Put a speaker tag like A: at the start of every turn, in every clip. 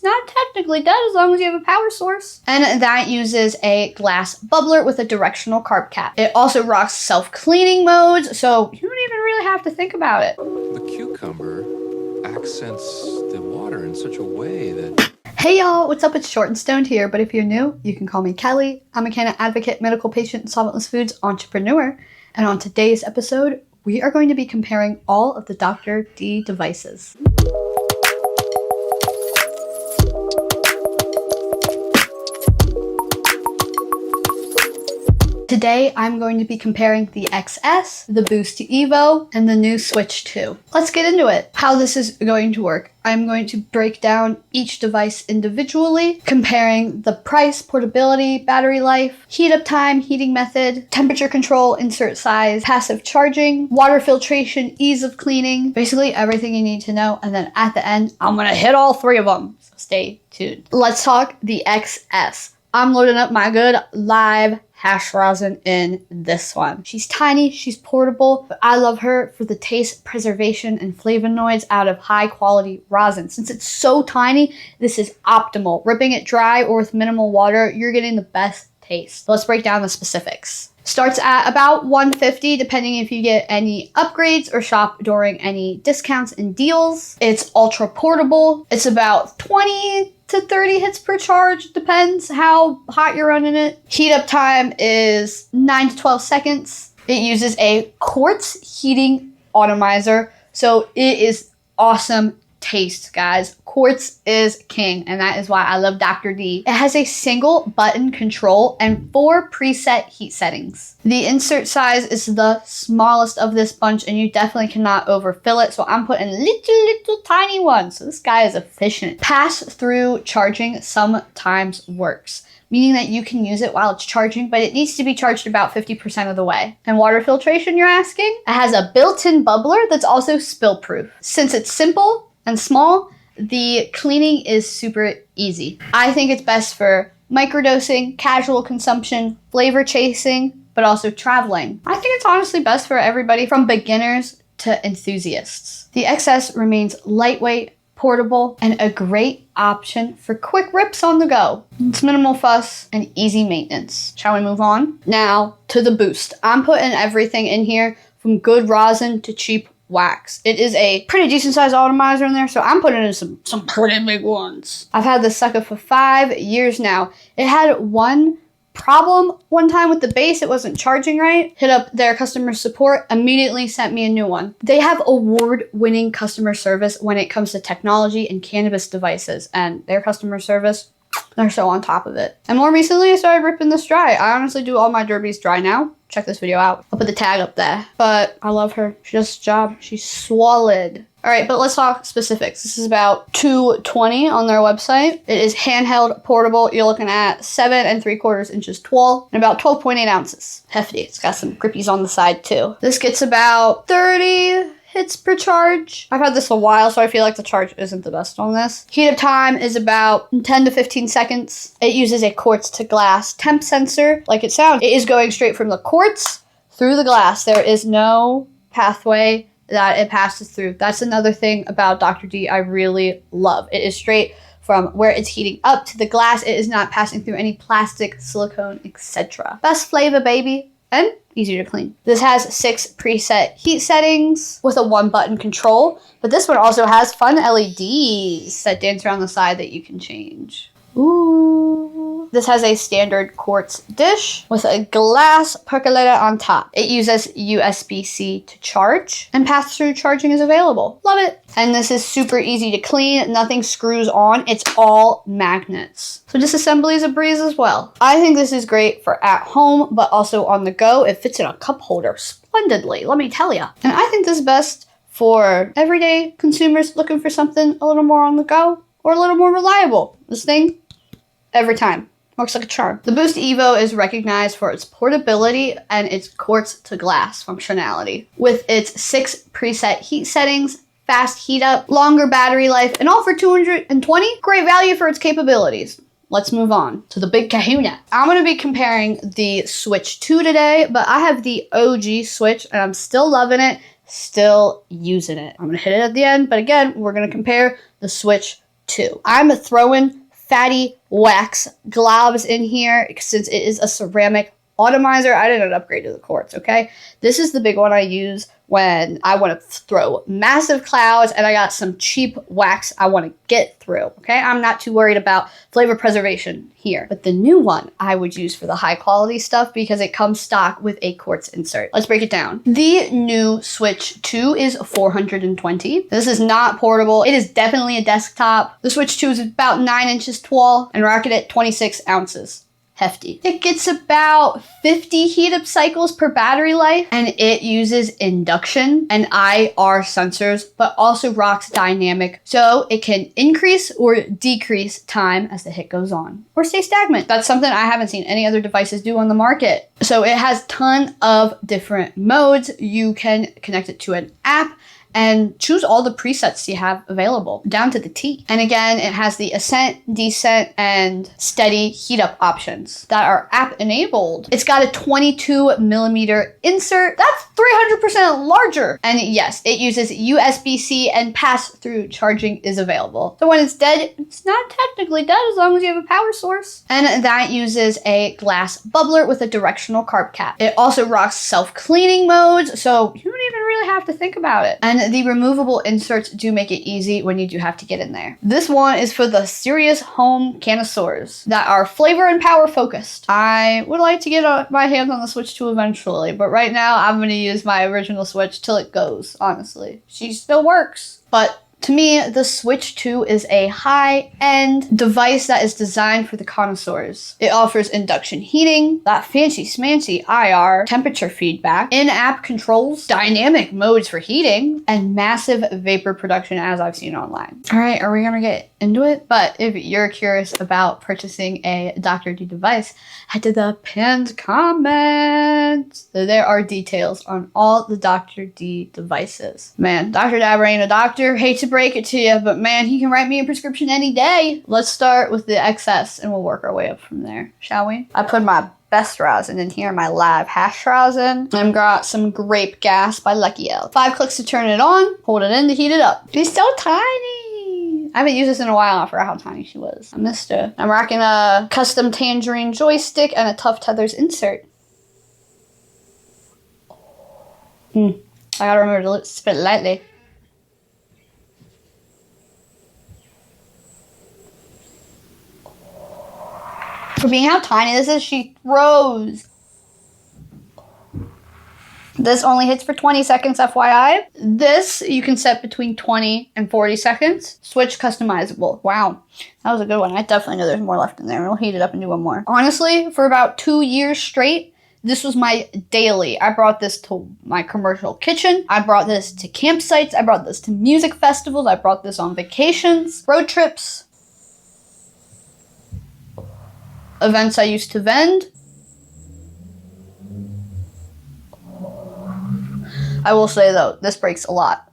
A: not technically dead as long as you have a power source. And that uses a glass bubbler with a directional carb cap. It also rocks self-cleaning modes, so you don't even really have to think about it.
B: The cucumber accents the water in such a way that...
A: Hey y'all, what's up? It's Short and Stoned here, but if you're new, you can call me Kelly. I'm a canna advocate, medical patient, and solventless foods entrepreneur. And on today's episode, we are going to be comparing all of the Dr. D devices. Today, I'm going to be comparing the XS, the Boost EVO, and the new Switch 2. Let's get into it. How this is going to work. I'm going to break down each device individually, comparing the price, portability, battery life, heat up time, heating method, temperature control, insert size, passive charging, water filtration, ease of cleaning, basically everything you need to know. And then at the end, I'm gonna hit all three of them. So stay tuned. Let's talk the XS. I'm loading up my good live hash rosin in this one. She's tiny, she's portable, but I love her for the taste, preservation, and flavonoids out of high quality rosin. Since it's so tiny, this is optimal. Ripping it dry or with minimal water, you're getting the best taste. Let's break down the specifics. Starts at about $150 depending if you get any upgrades or shop during any discounts and deals. It's ultra portable. It's about 20 to 30 hits per charge, depends how hot you're running it. Heat up time is 9 to 12 seconds. It uses a quartz heating atomizer, so it is awesome taste, guys. Quartz is king, and that is why I love Dr. D. It has a single button control and 4 preset heat settings. The insert size is the smallest of this bunch, and you definitely cannot overfill it, so I'm putting little tiny ones. So this guy is efficient. Pass-through charging sometimes works, meaning that you can use it while it's charging, but it needs to be charged about 50% of the way. And water filtration, you're asking? It has a built-in bubbler that's also spill-proof. Since it's simple and small, the cleaning is super easy. I think it's best for microdosing, casual consumption, flavor chasing, but also traveling. I think it's honestly best for everybody from beginners to enthusiasts. The XS remains lightweight, portable, and a great option for quick rips on the go. It's minimal fuss and easy maintenance. Shall we move on? Now to the Boost. I'm putting everything in here from good rosin to cheap wax. It is a pretty decent sized atomizer in there, so I'm putting in some pretty big ones. I've had this sucker for 5 years now. It had one problem one time with the base. It wasn't charging right. Hit up their customer support, immediately sent me a new one. They have award-winning customer service when it comes to technology and cannabis devices, and their customer service, they're so on top of it. And more recently, I started ripping this dry. I honestly do all my derbies dry now. Check this video out. I'll put the tag up there. But I love her. She does the job. She's swallowed. All right, but let's talk specifics. This is about $220 on their website. It is handheld, portable. You're looking at 7 3/4 inches tall and about 12.8 ounces. Hefty. It's got some grippies on the side too. This gets about 30 hits per charge. I've had this a while, so I feel like the charge isn't the best on this. Heat up time is about 10 to 15 seconds. It uses a quartz to glass temp sensor, like it sounds. It is going straight from the quartz through the glass. There is no pathway that it passes through. That's another thing about Dr. D I really love. It is straight from where it's heating up to the glass. It is not passing through any plastic, silicone, etc. Best flavor, baby. And easier to clean. This has 6 preset heat settings with a 1-button control, but this one also has fun LEDs that dance around the side that you can change. Ooh. This has a standard quartz dish with a glass percolator on top. It uses USB-C to charge, and pass-through charging is available. Love it. And this is super easy to clean. Nothing screws on. It's all magnets. So disassembly is a breeze as well. I think this is great for at home, but also on the go. It fits in a cup holder splendidly, let me tell you. And I think this is best for everyday consumers looking for something a little more on the go or a little more reliable. This thing, every time. Works like a charm. The Boost EVO is recognized for its portability and its quartz to glass functionality. With its 6 preset heat settings, fast heat up, longer battery life, and all for $220, great value for its capabilities. Let's move on to the big kahuna. I'm going to be comparing the Switch 2 today, but I have the OG Switch and I'm still loving it, still using it. I'm going to hit it at the end, but again, we're going to compare the Switch 2. I'm throwing fatty wax globs in here since it is a ceramic atomizer. I didn't upgrade to the quartz, okay? This is the big one I use when I want to throw massive clouds and I got some cheap wax I want to get through, okay? I'm not too worried about flavor preservation here. But the new one I would use for the high quality stuff because it comes stock with a quartz insert. Let's break it down. The new Switch 2 is $420. This is not portable. It is definitely a desktop. The Switch 2 is about 9 inches tall and rocketed at 26 ounces. Hefty. It gets about 50 heat up cycles per battery life, and it uses induction and IR sensors, but also rocks dynamic, so it can increase or decrease time as the hit goes on, or stay stagnant. That's something I haven't seen any other devices do on the market. So it has a ton of different modes. You can connect it to an app and choose all the presets you have available down to the T. And again, it has the ascent, descent, and steady heat up options that are app enabled. It's got a 22 millimeter insert. That's 300% larger. And yes, it uses USB-C and pass-through charging is available. So when it's dead, it's not technically dead as long as you have a power source. And that uses a glass bubbler with a directional carb cap. It also rocks self-cleaning modes, so you don't even really have to think about it. And the removable inserts do make it easy when you do have to get in there. This one is for the serious home connoisseurs that are flavor and power focused. I would like to get my hands on the Switch 2 eventually, but right now I'm going to use my original Switch till it goes, honestly. She still works, but to me, the Switch 2 is a high-end device that is designed for the connoisseurs. It offers induction heating, that fancy smancy IR, temperature feedback, in-app controls, dynamic modes for heating, and massive vapor production as I've seen online. All right, are we gonna get into it? But if you're curious about purchasing a Dr. D device, head to the pinned comment. There are details on all the Dr. D devices. Man, Dr. Dabber ain't a doctor. Hate to break it to you, but man, he can write me a prescription any day. Let's start with the XS and we'll work our way up from there, shall we? I put my best rosin in here, my live hash rosin. I've got some grape gas by Lucky L. 5 clicks to turn it on, hold it in to heat it up. She's so tiny. I haven't used this in a while. I forgot how tiny she was. I missed her. I'm rocking a custom tangerine joystick and a Tough Tethers insert. I gotta remember to spit it lightly. For being how tiny this is, she throws. This only hits for 20 seconds, FYI. This you can set between 20 and 40 seconds. Switch customizable. Wow, that was a good one. I definitely know there's more left in there. We'll heat it up and do one more. Honestly, for about 2 years straight, this was my daily. I brought this to my commercial kitchen. I brought this to campsites. I brought this to music festivals. I brought this on vacations, road trips, events I used to vend. I will say though, this breaks a lot.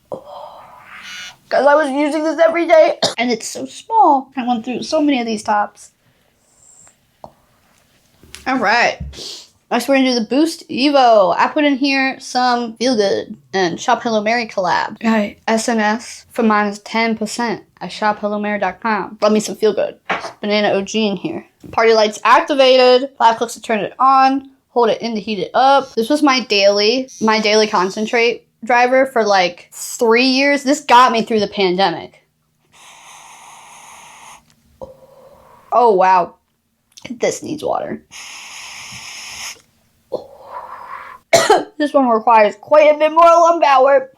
A: Because I was using this every day and it's so small. I went through so many of these tops. Alright, next we're gonna do the Boost EVO. I put in here some Feel Good and Shop Hello Mary collab. Alright, SNS for minus 10% at shophellomary.com. Love me some Feel Good. Banana OG in here. Party lights activated. 5 clicks to turn it on. Hold it in to heat it up. This was my daily concentrate driver for like 3 years. This got me through the pandemic. Oh wow. This needs water. This one requires quite a bit more lung power.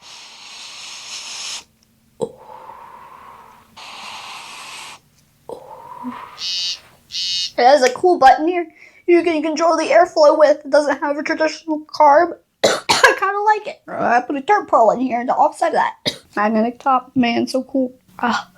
A: It has a cool button here you can control the airflow with. It doesn't have a traditional carb. I kind of like it. I put a dirt pearl in here to offset that. Magnetic top, man, so cool. Ah,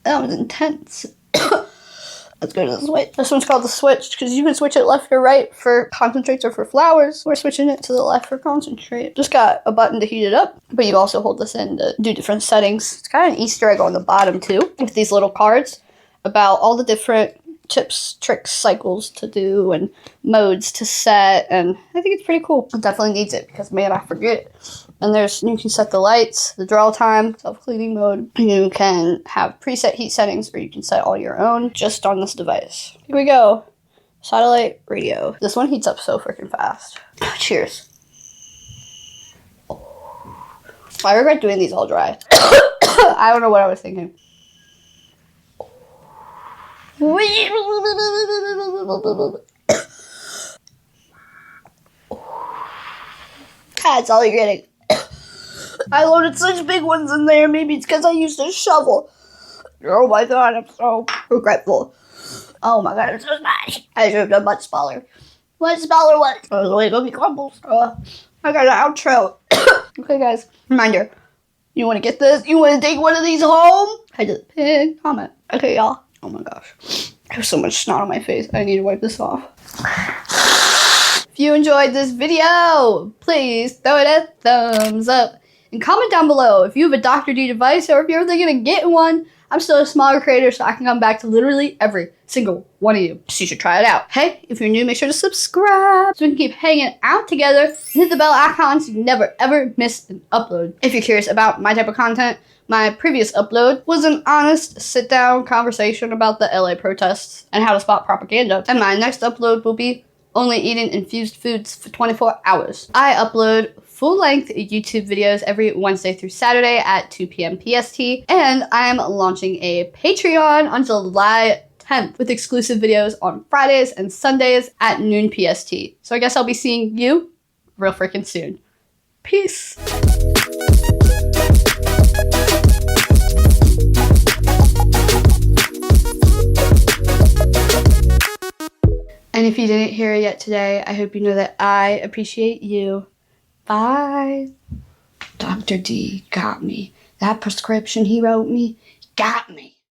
A: that was intense. Let's go to the switch. This one's called the switch because you can switch it left or right for concentrates or for flowers. We're switching it to the left for concentrate. Just got a button to heat it up, but you also hold this in to do different settings. It's got an Easter egg on the bottom too with these little cards about all the different tips, tricks, cycles to do and modes to set, and I think it's pretty cool. It definitely needs it because man, I forget. And you can set the lights, the draw time, self-cleaning mode. You can have preset heat settings, or you can set all your own just on this device. Here we go. Satellite radio. This one heats up so freaking fast. Cheers. I regret doing these all dry. I don't know what I was thinking. That's all you're getting. I loaded such big ones in there. Maybe it's because I used a shovel. Oh my god, I'm so regretful. Oh my god, I'm so smashed. I should have done much smaller. Much smaller ones. Oh, the way it crumbles. I got an outro. Okay, guys. Reminder. You want to get this? You want to take one of these home? Head to the pin comment. Okay, y'all. Oh my gosh. I have so much snot on my face. I need to wipe this off. If you enjoyed this video, please throw it a thumbs up. And comment down below if you have a Dr. D device or if you're thinking of getting one. I'm still a smaller creator, so I can come back to literally every single one of you. So you should try it out. Hey, if you're new, make sure to subscribe so we can keep hanging out together. And hit the bell icon so you never ever miss an upload. If you're curious about my type of content, my previous upload was an honest sit-down conversation about the LA protests and how to spot propaganda. And my next upload will be only eating infused foods for 24 hours. I upload full-length YouTube videos every Wednesday through Saturday at 2 p.m. PST, and I'm launching a Patreon on July 10th with exclusive videos on Fridays and Sundays at noon PST. So I guess I'll be seeing you real freaking soon. Peace. And if you didn't hear it yet today, I hope you know that I appreciate you. Bye. Dr. D got me. That prescription he wrote me got me.